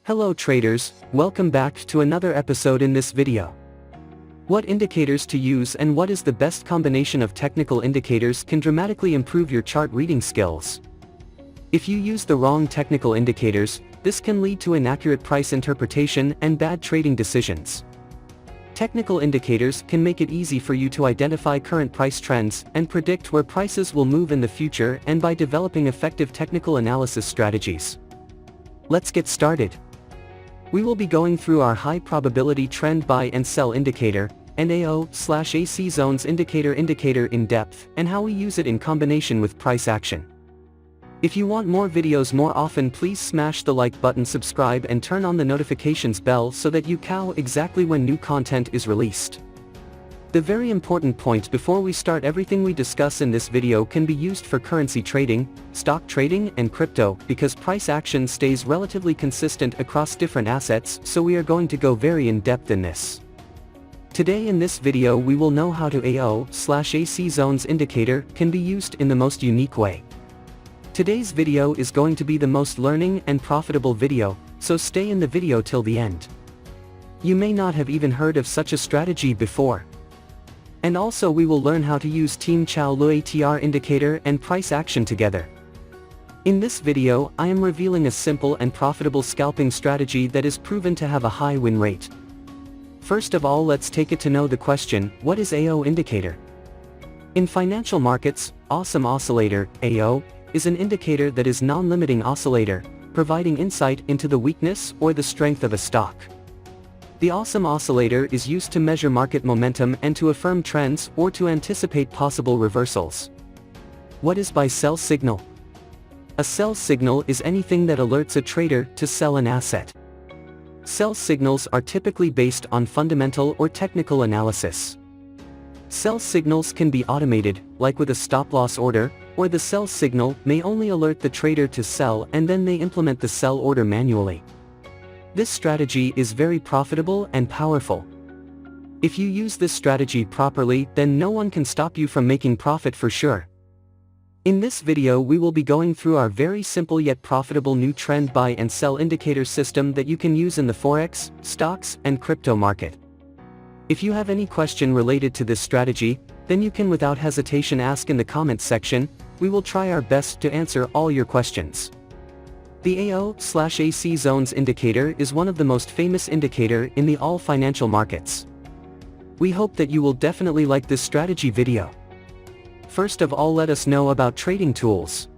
Hello traders, welcome back to another episode in this video. What indicators to use and what is the best combination of technical indicators can dramatically improve your chart reading skills. If you use the wrong technical indicators, this can lead to inaccurate price interpretation and bad trading decisions. Technical indicators can make it easy for you to identify current price trends and predict where prices will move in the future and by developing effective technical analysis strategies. Let's get started. We will be going through our high probability trend buy and sell indicator, and AO/AC zones indicator in depth, and how we use it in combination with price action. If you want more videos more often, please smash the like button, subscribe and turn on the notifications bell so that you know exactly when new content is released. The very important point before we start: everything we discuss in this video can be used for currency trading, stock trading and crypto, because price action stays relatively consistent across different assets, so we are going to go very in depth in this. Today in this video we will know how to AO/AC zones indicator can be used in the most unique way. Today's video is going to be the most learning and profitable video, so stay in the video till the end. You may not have even heard of such a strategy before. And also we will learn how to use Xauusd indicator and price action together. In this video I am revealing a simple and profitable scalping strategy that is proven to have a high win rate. First of all, let's take it to know the question, what is AO indicator? In financial markets, Awesome Oscillator, AO, is an indicator that is non-limiting oscillator, providing insight into the weakness or the strength of a stock. The Awesome Oscillator is used to measure market momentum and to affirm trends or to anticipate possible reversals. What is buy-sell signal? A sell signal is anything that alerts a trader to sell an asset. Sell signals are typically based on fundamental or technical analysis. Sell signals can be automated, like with a stop-loss order, or the sell signal may only alert the trader to sell and then they implement the sell order manually. This strategy is very profitable and powerful. If you use this strategy properly, then no one can stop you from making profit for sure. In this video we will be going through our very simple yet profitable new trend buy and sell indicator system that you can use in the Forex, stocks and crypto market. If you have any question related to this strategy, then you can without hesitation ask in the comments section. We will try our best to answer all your questions. The AO/AC zones indicator is one of the most famous indicator in the all financial markets. We hope that you will definitely like this strategy video. First of all, let us know about trading tools.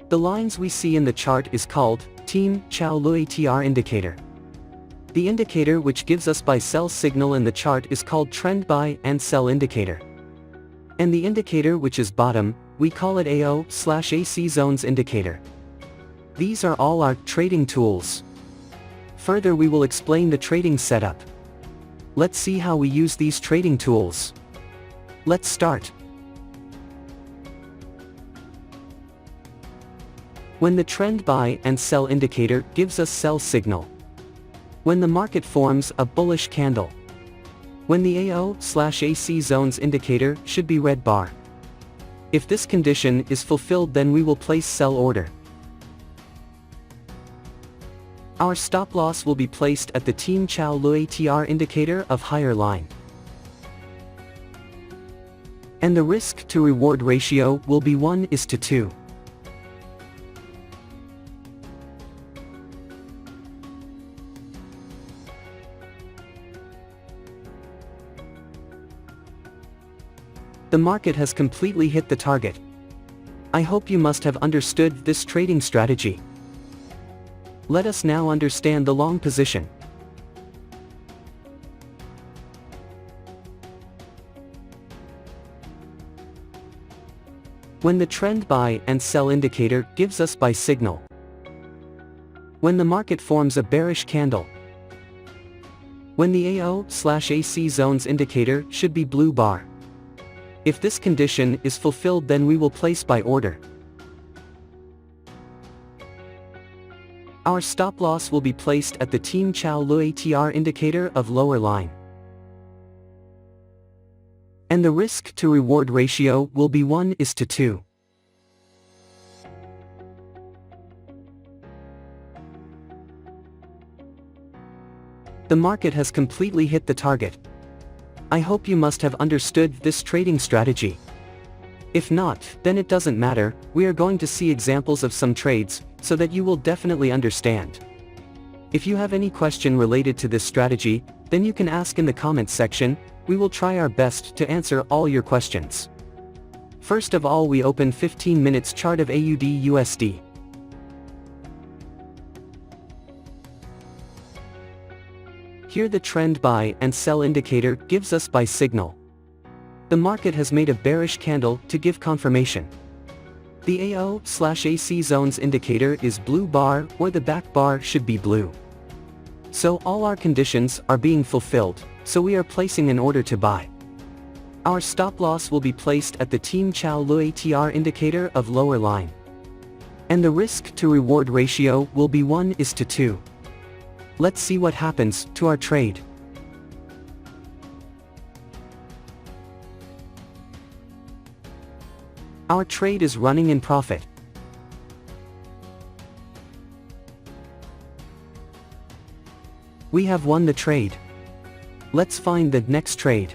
The lines we see in the chart is called Xauusd indicator. The indicator which gives us buy-sell signal in the chart is called trend buy and sell indicator. And the indicator which is bottom, we call it AO/AC zones indicator. These are all our trading tools. Further, we will explain the trading setup. Let's see how we use these trading tools. Let's start. When the trend buy and sell indicator gives us sell signal. When the market forms a bullish candle. When the AO/AC zones indicator should be red bar. If this condition is fulfilled, then we will place sell order. Our stop loss will be placed at the Xauusd indicator of higher line. And the risk to reward ratio will be 1:2. The market has completely hit the target. I hope you must have understood this trading strategy. Let us now understand the long position. When the trend buy and sell indicator gives us buy signal. When the market forms a bearish candle. When the AO/AC zones indicator should be blue bar. If this condition is fulfilled, then we will place buy order. Our stop loss will be placed at the Xauusd indicator of lower line. And the risk to reward ratio will be 1:2. The market has completely hit the target. I hope you must have understood this trading strategy. If not, then it doesn't matter, we are going to see examples of some trades, so that you will definitely understand. If you have any question related to this strategy, then you can ask in the comments section, we will try our best to answer all your questions. First of all, we open 15 minutes chart of AUD USD. Here the trend buy and sell indicator gives us buy signal. The market has made a bearish candle to give confirmation. The AO/AC zones indicator is blue bar, or the back bar should be blue. So all our conditions are being fulfilled, so we are placing an order to buy. Our stop loss will be placed at the Team Chow Lui ATR indicator of lower line. And the risk to reward ratio will be 1:2. Let's see what happens to our trade. Our trade is running in profit. We have won the trade. Let's find the next trade.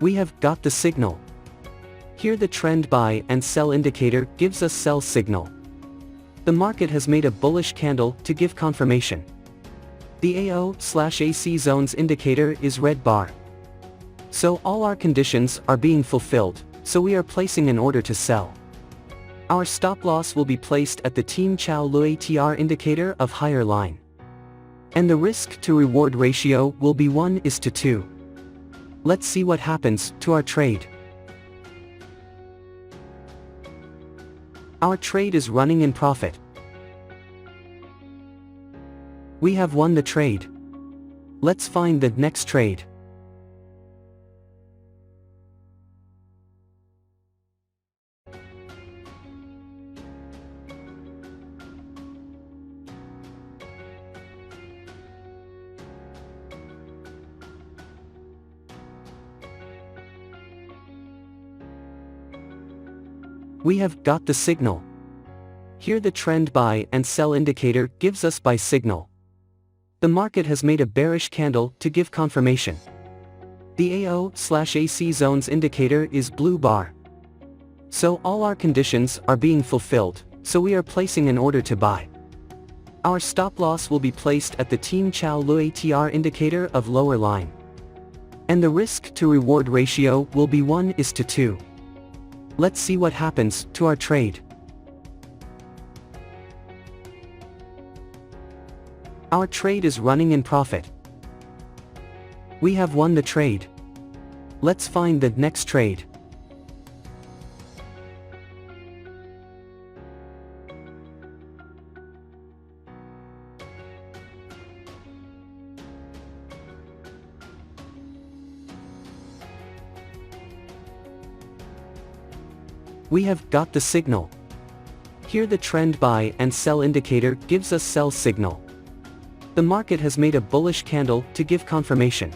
We have got the signal. Here the trend buy and sell indicator gives us sell signal. The market has made a bullish candle to give confirmation. The AO/AC zones indicator is red bar. So all our conditions are being fulfilled, so we are placing an order to sell. Our stop loss will be placed at the Team Chow Lui ATR indicator of higher line. And the risk to reward ratio will be 1:2. Let's see what happens to our trade. Our trade is running in profit. We have won the trade. Let's find the next trade. We have got the signal. Here the trend buy and sell indicator gives us buy signal. The market has made a bearish candle to give confirmation. The AO/AC zones indicator is blue bar. So all our conditions are being fulfilled, so we are placing an order to buy. Our stop loss will be placed at the Team Chow Lui ATR indicator of lower line. And the risk to reward ratio will be 1:2. Let's see what happens to our trade. Our trade is running in profit. We have won the trade. Let's find the next trade. We have got the signal. Here the trend buy and sell indicator gives us sell signal. The market has made a bullish candle to give confirmation.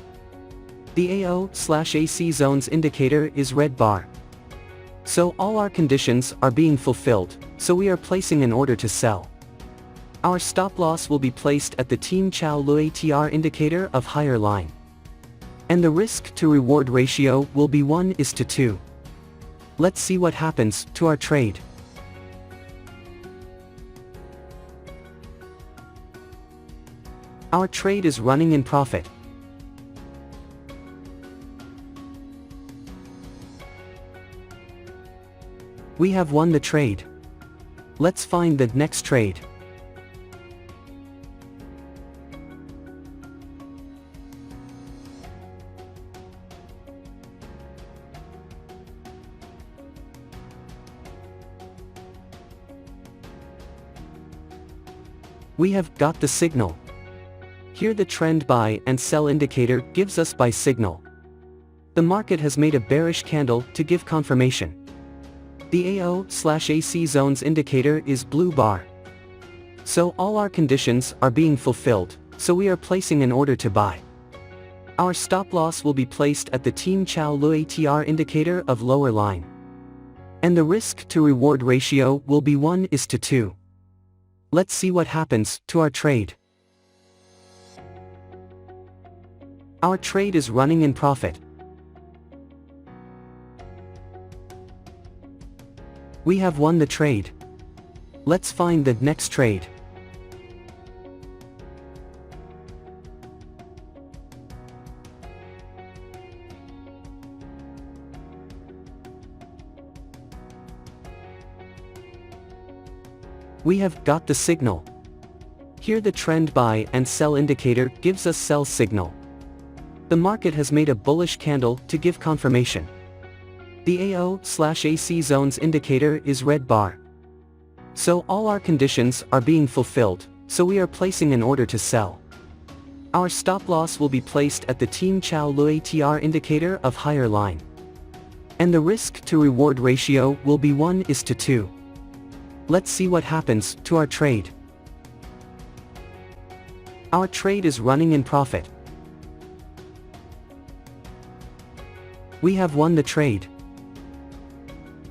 The AO/AC zones indicator is red bar. So all our conditions are being fulfilled, so we are placing an order to sell. Our stop loss will be placed at the Team Chow Lui ATR indicator of higher line. And the risk to reward ratio will be 1:2. Let's see what happens to our trade. Our trade is running in profit. We have won the trade. Let's find the next trade. We have got the signal. Here the trend buy and sell indicator gives us buy signal. The market has made a bearish candle to give confirmation. The AO/AC zones indicator is blue bar. So all our conditions are being fulfilled, so we are placing an order to buy. Our stop loss will be placed at the Team Xauusd ATR indicator of lower line. And the risk to reward ratio will be 1:2. Let's see what happens to our trade. Our trade is running in profit. We have won the trade. Let's find the next trade. We have got the signal. Here the trend buy and sell indicator gives us sell signal. The market has made a bullish candle to give confirmation. The AO/AC zones indicator is red bar. So all our conditions are being fulfilled, so we are placing an order to sell. Our stop loss will be placed at the Team Xauusd ATR indicator of higher line. And the risk to reward ratio will be 1:2. Let's see what happens to our trade. Our trade is running in profit. We have won the trade.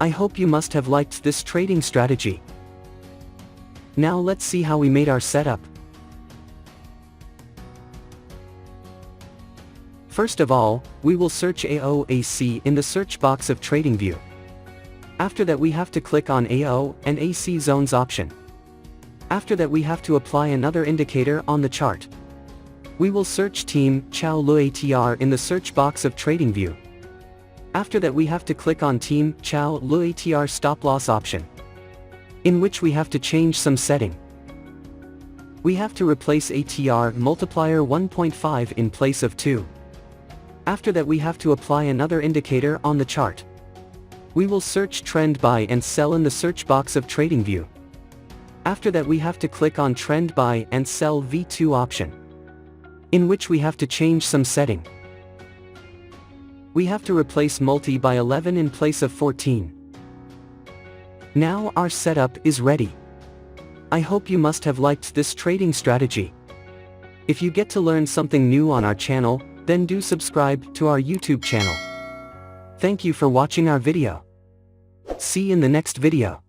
I hope you must have liked this trading strategy. Now let's see how we made our setup. First of all, we will search AO/AC in the search box of TradingView. After that we have to click on AO and AC zones option. After that we have to apply another indicator on the chart. We will search Team Xauusd ATR in the search box of TradingView. After that we have to click on Team Xauusd ATR stop loss option, in which we have to change some setting. We have to replace ATR multiplier 1.5 in place of 2. After that we have to apply another indicator on the chart. We will search trend buy and sell in the search box of TradingView. After that we have to click on trend buy and sell V2 option, in which we have to change some setting. We have to replace multi by 11 in place of 14. Now our setup is ready. I hope you must have liked this trading strategy. If you get to learn something new on our channel, then do subscribe to our YouTube channel. Thank you for watching our video. See you in the next video.